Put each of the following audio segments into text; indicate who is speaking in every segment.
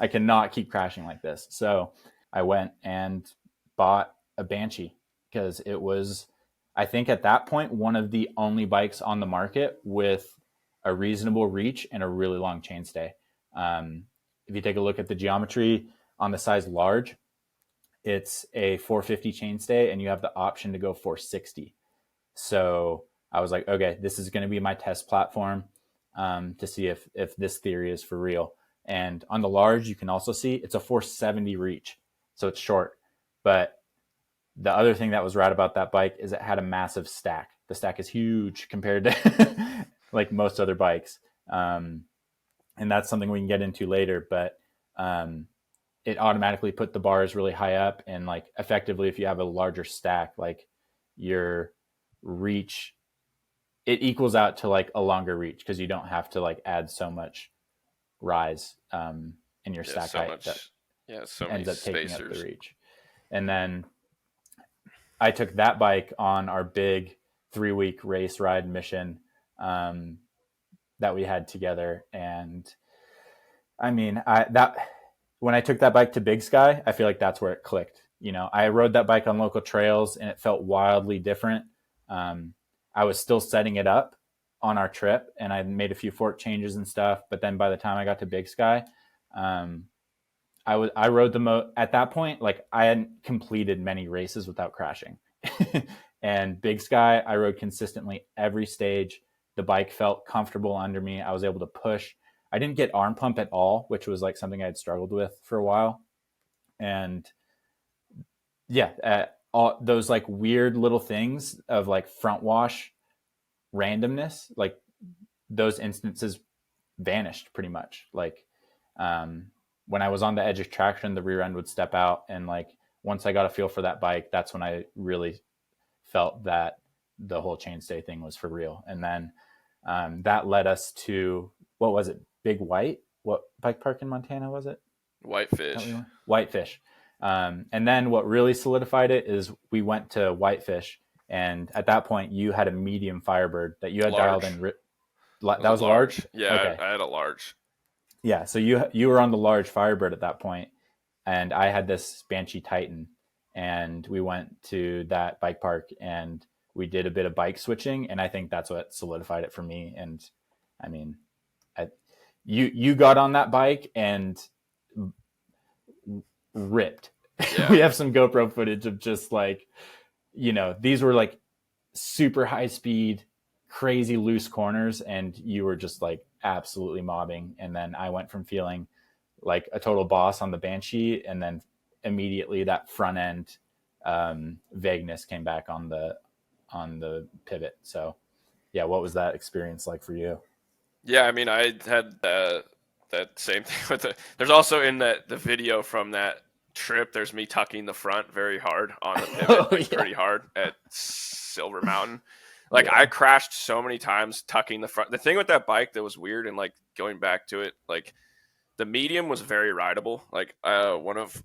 Speaker 1: I cannot keep crashing like this. So I went and bought a Banshee because it was, I think at that point, one of the only bikes on the market with a reasonable reach and a really long chainstay. If you take a look at the geometry on the size large, it's a 450 chainstay and you have the option to go 460. So I was like, okay, this is going to be my test platform to see if this theory is for real. And on the large, you can also see it's a 470 reach. So it's short. But the other thing that was right about that bike is it had a massive stack. The stack is huge compared to like most other bikes. And that's something we can get into later. But it automatically put the bars really high up. And like effectively, if you have a larger stack, like your reach, it equals out to like a longer reach because you don't have to like add so much rise in your
Speaker 2: Yeah,
Speaker 1: stack
Speaker 2: so
Speaker 1: height that
Speaker 2: much. Yeah, so many
Speaker 1: ends up taking up the
Speaker 2: spacers.
Speaker 1: reach. And then I took that bike on our big 3 week race ride mission um, that we had together. And I mean, that when I took that bike to Big Sky, I feel like that's where it clicked. You know, I rode that bike on local trails and it felt wildly different. I was still setting it up on our trip and I made a few fork changes and stuff. But then by the time I got to Big Sky, um, I rode at that point, like I hadn't completed many races without crashing. And Big Sky, I rode consistently every stage. The bike felt comfortable under me. I was able to push. I didn't get arm pump at all, which was like something I had struggled with for a while. And yeah, all those like weird little things of like front wash randomness, like those instances vanished pretty much. Like um, when I was on the edge of traction, the rear end would step out, and like once I got a feel for that bike, that's when I really felt that the whole chainstay thing was for real. And then that led us to what was it? Big White? What bike park in Montana was it? That we
Speaker 2: Whitefish.
Speaker 1: went? Whitefish. And then what really solidified it is we went to Whitefish, and at that point you had a medium Firebird that you had dialed in.
Speaker 2: Large. It was
Speaker 1: That
Speaker 2: a
Speaker 1: was a large.
Speaker 2: large. Yeah,
Speaker 1: Okay,
Speaker 2: I had a large.
Speaker 1: yeah. So you were on the large Firebird at that point, and I had this Banshee Titan, and we went to that bike park and we did a bit of bike switching, and I think that's what solidified it for me. And I mean, I, you got on that bike and ripped.
Speaker 2: Yeah.
Speaker 1: We have some GoPro footage of just like, these were like super high speed, crazy loose corners, and you were just like absolutely mobbing. And then I went from feeling like a total boss on the Banshee, and then immediately that front end vagueness came back on the pivot. So yeah, what was that experience like for you?
Speaker 2: Yeah, I mean, I had that same thing with the. There's also in that the video from that trip. There's me tucking the front very hard on the pivot,
Speaker 1: Oh
Speaker 2: like
Speaker 1: yeah,
Speaker 2: pretty hard at Silver Mountain. Like I
Speaker 1: yeah,
Speaker 2: crashed so many times tucking the front. The thing with that bike that was weird, and like going back to it, like the medium was very rideable. Like one of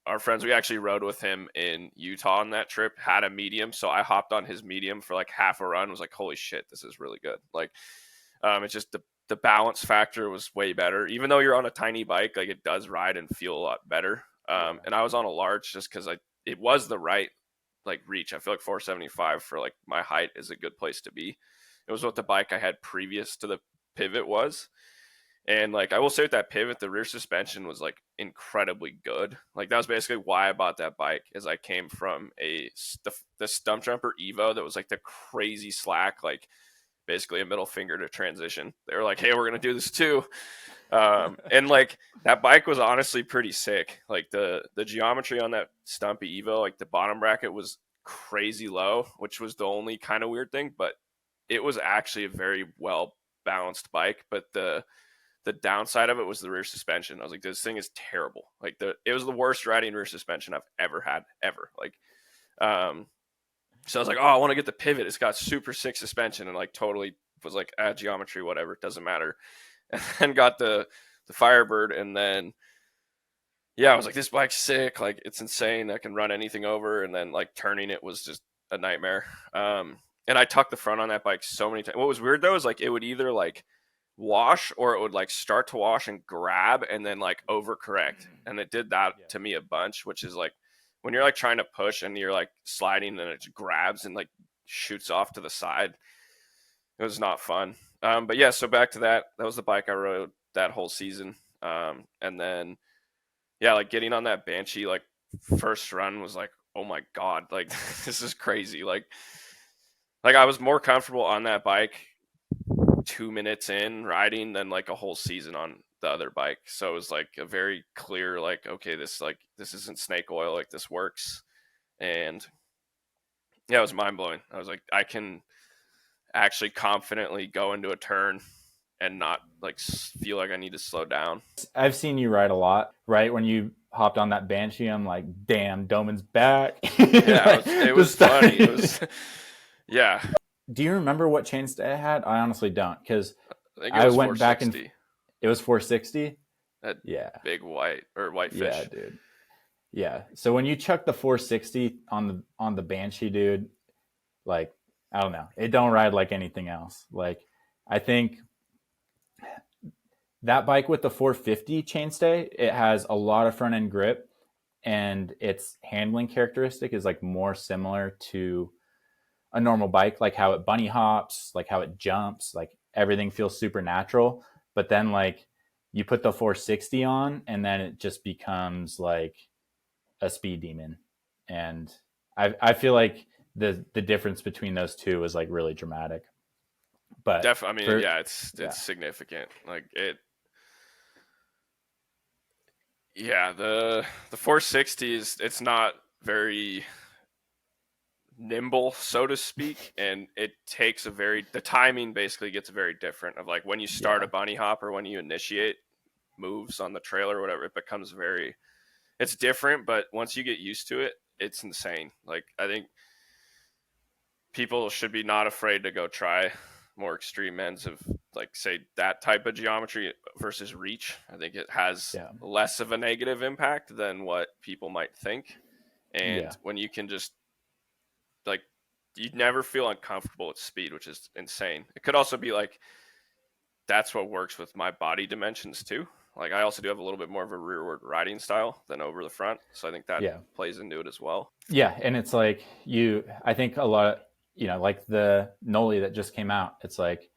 Speaker 2: our friends, we actually rode with him in Utah on that trip, had a medium, so I hopped on his medium for like half a run. Was like, holy shit, this is really good. Like it's just the balance factor was way better. Even though you're on a tiny bike, like it does ride and feel a lot better.
Speaker 1: yeah,
Speaker 2: And I was on a large just because it was the right like reach. I feel like 475 for like my height is a good place to be. It was what the bike I had previous to the pivot was. And like I will say with that pivot, the rear suspension was like incredibly good. Like that was basically why I bought that bike, is I came from the Stump Jumper Evo that was like the crazy slack, like basically a middle finger to transition. They were like, "Hey, we're gonna do this too," and like that bike was honestly pretty sick. Like the geometry on that Stumpy Evo, like the bottom bracket was crazy low, which was the only kind of weird thing, but it was actually a very well balanced bike. But the downside of it was the rear suspension. I was like, this thing is terrible. Like it was the worst riding rear suspension I've ever had ever. Like um so I was like, oh, I want to get the pivot. It's got super sick suspension, and like totally was like, geometry, whatever, it doesn't matter. And then got the Firebird, and then yeah, I was like, this bike's sick. Like it's insane. I can run anything over. And then like turning it was just a nightmare. And I tucked the front on that bike so many times. What was weird though is like it would either like wash, or it would like start to wash and grab and then like overcorrect. And it did that
Speaker 1: Yeah.
Speaker 2: to me a bunch, which is like when you're like trying to push and you're like sliding and it just grabs and like shoots off to the side. It was not fun. But yeah, so back to that. That was the bike I rode that whole season. And then yeah, like getting on that Banshee, like first run was like, oh my god, like this is crazy. Like I was more comfortable on that bike 2 minutes in riding than like a whole season on the other bike. So it was like a very clear, like, okay, this isn't snake oil, like this works. And yeah, it was mind blowing. I was like, I can actually confidently go into a turn and not like feel like I need to slow down.
Speaker 1: I've seen you ride a lot, right? When you hopped on that Banshee, I'm like, damn, Doman's back.
Speaker 2: Yeah,
Speaker 1: Like,
Speaker 2: it was funny. It was, yeah.
Speaker 1: Do you remember what chainstay I had? I honestly don't, because
Speaker 2: I think it
Speaker 1: I
Speaker 2: was
Speaker 1: went back and
Speaker 2: 460.
Speaker 1: it was 460.
Speaker 2: That
Speaker 1: Yeah,
Speaker 2: big white
Speaker 1: yeah,
Speaker 2: fish.
Speaker 1: dude. Yeah. So when you chuck the 460 on the Banshee, dude, like I don't know, it don't ride like anything else. Like I think that bike with the 450 chainstay, it has a lot of front end grip, and its handling characteristic is like more similar to a normal bike, like how it bunny hops, like how it jumps, like everything feels supernatural. But then like you put the 460 on, and then it just becomes like a speed demon. And I feel like the difference between those two is like really dramatic. But
Speaker 2: Definitely. I mean,
Speaker 1: for
Speaker 2: yeah, it's
Speaker 1: yeah,
Speaker 2: significant. Like it. Yeah, the 460 is it's not very nimble, so to speak, and it takes the timing basically gets very different of like when you start
Speaker 1: yeah,
Speaker 2: a bunny hop or when you initiate moves on the trail or whatever, it becomes it's different, but once you get used to it, it's insane. Like I think people should be not afraid to go try more extreme ends of like say that type of geometry versus reach. I think it has
Speaker 1: yeah,
Speaker 2: less of a negative impact than what people might think. And
Speaker 1: yeah,
Speaker 2: when you can just like you never feel uncomfortable at speed, which is insane. It could also be like that's what works with my body dimensions too. Like I also do have a little bit more of a rearward riding style than over the front, so I think that
Speaker 1: yeah,
Speaker 2: plays into it as well.
Speaker 1: yeah. And it's like I think a lot, like the Noli that just came out. It's like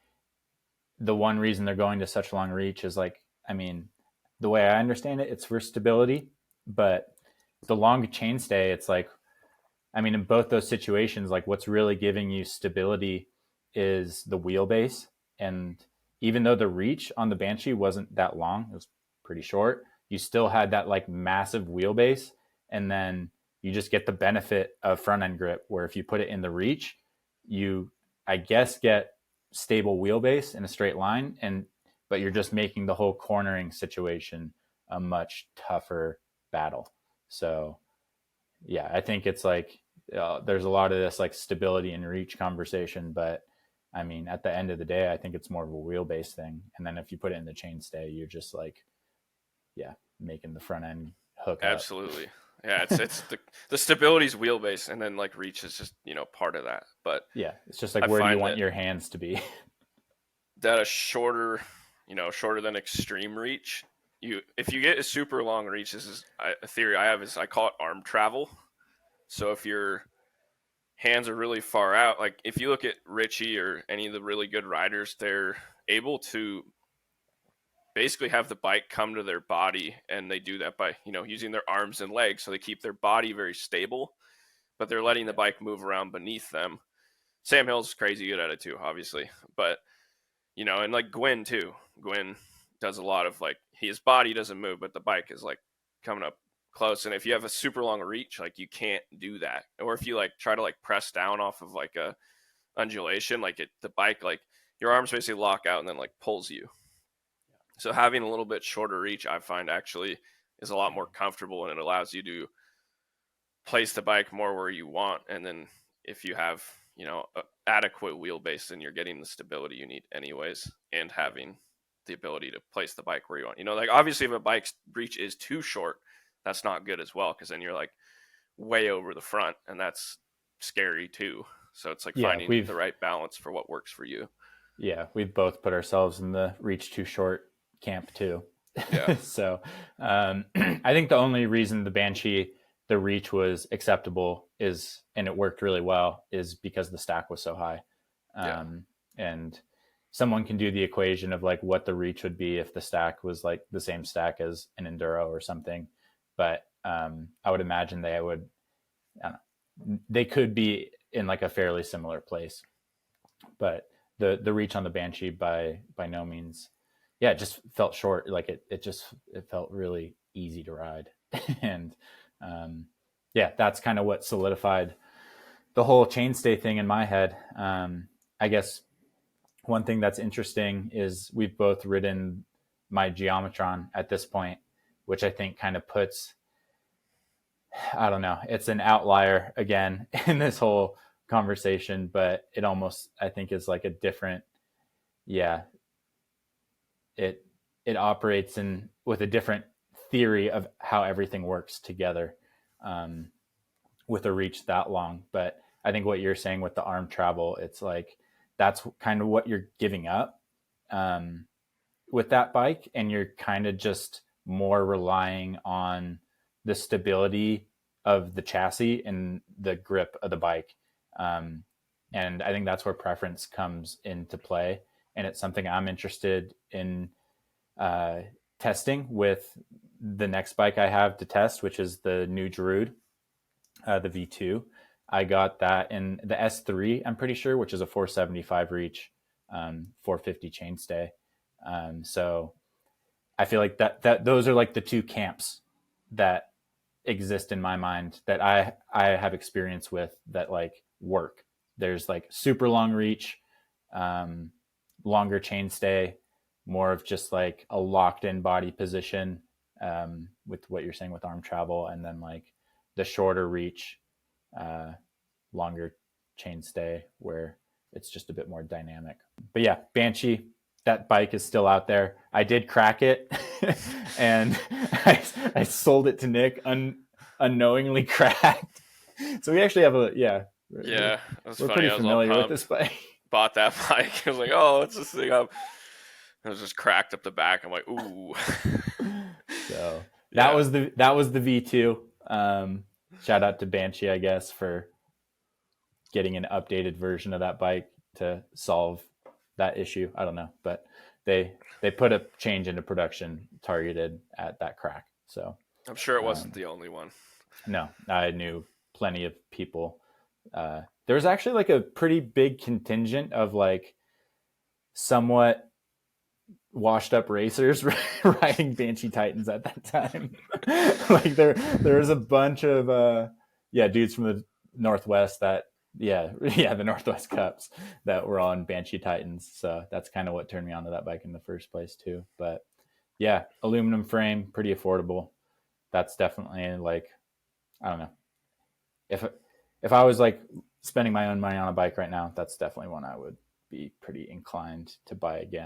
Speaker 1: the one reason they're going to such long reach is like, I mean, the way I understand it, it's for stability, but the long chainstay, it's like, I mean, in both those situations, like what's really giving you stability is the wheelbase. And even though the reach on the Banshee wasn't that long, it was pretty short, you still had that like massive wheelbase. And then you just get the benefit of front end grip, where if you put it in the reach, you, I guess, get stable wheelbase in a straight line. But you're just making the whole cornering situation a much tougher battle. So, yeah, I think it's like there's a lot of this like stability and reach conversation, but I mean, at the end of the day, I think it's more of a wheelbase thing. And then if you put it in the chainstay, you're just like, yeah, making the front end hook up.
Speaker 2: Absolutely. Yeah, it's the stability's wheelbase, and then like reach is just part of that. But
Speaker 1: Yeah, it's just like
Speaker 2: I
Speaker 1: where do you
Speaker 2: find
Speaker 1: want
Speaker 2: that
Speaker 1: your hands to be?
Speaker 2: a shorter, shorter than extreme reach. If you get a super long reach, this is a theory I have is I call it arm travel. So if your hands are really far out, like if you look at Richie or any of the really good riders, they're able to basically have the bike come to their body, and they do that by using their arms and legs, so they keep their body very stable, but they're letting the
Speaker 1: Yeah,
Speaker 2: bike move around beneath them. Sam Hill's crazy good at it too, obviously, but and like Gwyn too. Gwyn does a lot of like his body doesn't move, but the bike is like coming up close. And if you have a super long reach, like you can't do that. Or if you like try to like press down off of like a undulation, like the bike, like your arms basically lock out and then like pulls you. So having a little bit shorter reach, I find actually is a lot more comfortable, and it allows you to place the bike more where you want. And then if you have adequate wheelbase, then you're getting the stability you need anyways, and having the ability to place the bike where you want. Like obviously if a bike's reach is too short, that's not good as well, because then you're like way over the front, and that's scary too. So it's like
Speaker 1: yeah,
Speaker 2: finding the right balance for what works for you.
Speaker 1: Yeah, we've both put ourselves in the reach too short camp too.
Speaker 2: Yeah.
Speaker 1: So I think the only reason the Banshee, the reach was acceptable is, and it worked really well, is because the stack was so high.
Speaker 2: Yeah.
Speaker 1: And someone can do the equation of like what the reach would be if the stack was like the same stack as an Enduro or something. But I would imagine they would, I don't know, they could be in like a fairly similar place. But the reach on the Banshee by no means, yeah, it just felt short. Like it felt really easy to ride. And yeah, that's kind of what solidified the whole chainstay thing in my head. I guess one thing that's interesting is we've both ridden my Geometron at this point, which I think kind of puts, I don't know, it's an outlier again in this whole conversation, but it almost, I think, is like a different, yeah, it it operates in with a different theory of how everything works together, um, with a reach that long. But I think what you're saying with the arm travel, it's like that's kind of what you're giving up, um, with that bike, and you're kind of just more relying on the stability of the chassis and the grip of the bike. Um, and I think that's where preference comes into play. And it's something I'm interested in uh, testing with the next bike I have to test, which is the new Giroud, the V2. I got that in the S3, I'm pretty sure, which is a 475 reach, 450 chainstay. So I feel like that those are like the two camps that exist in my mind that I have experience with that like work. There's like super long reach, um, longer chainstay, more of just like a locked in body position, with what you're saying with arm travel, and then like the shorter reach, uh, longer chainstay where it's just a bit more dynamic. But yeah, Banshee, that bike is still out there. I did crack it, and I sold it to Nick unknowingly cracked. So we actually have a, yeah,
Speaker 2: Yeah, that's
Speaker 1: we're
Speaker 2: funny.
Speaker 1: pretty
Speaker 2: I was all
Speaker 1: familiar with
Speaker 2: pumped.
Speaker 1: this bike.
Speaker 2: Bought that bike. I was like, oh, what's this thing up? It was just cracked up the back. I'm like, ooh.
Speaker 1: So
Speaker 2: Yeah.
Speaker 1: that was the V2. Shout out to Banshee, I guess, for getting an updated version of that bike to solve that issue. I don't know, but they put a change into production targeted at that crack. So
Speaker 2: I'm sure it wasn't
Speaker 1: um,
Speaker 2: the only one.
Speaker 1: no, I knew plenty of people. There was actually like a pretty big contingent of like somewhat washed up racers riding Banshee Titans at that time. Like there was a bunch of yeah, dudes from the Northwest that, yeah, the Northwest Cups that were on Banshee Titans. So that's kind of what turned me onto that bike in the first place too. But yeah, aluminum frame, pretty affordable. That's definitely like, I don't know, if I was like spending my own money on a bike right now, that's definitely one I would be pretty inclined to buy again.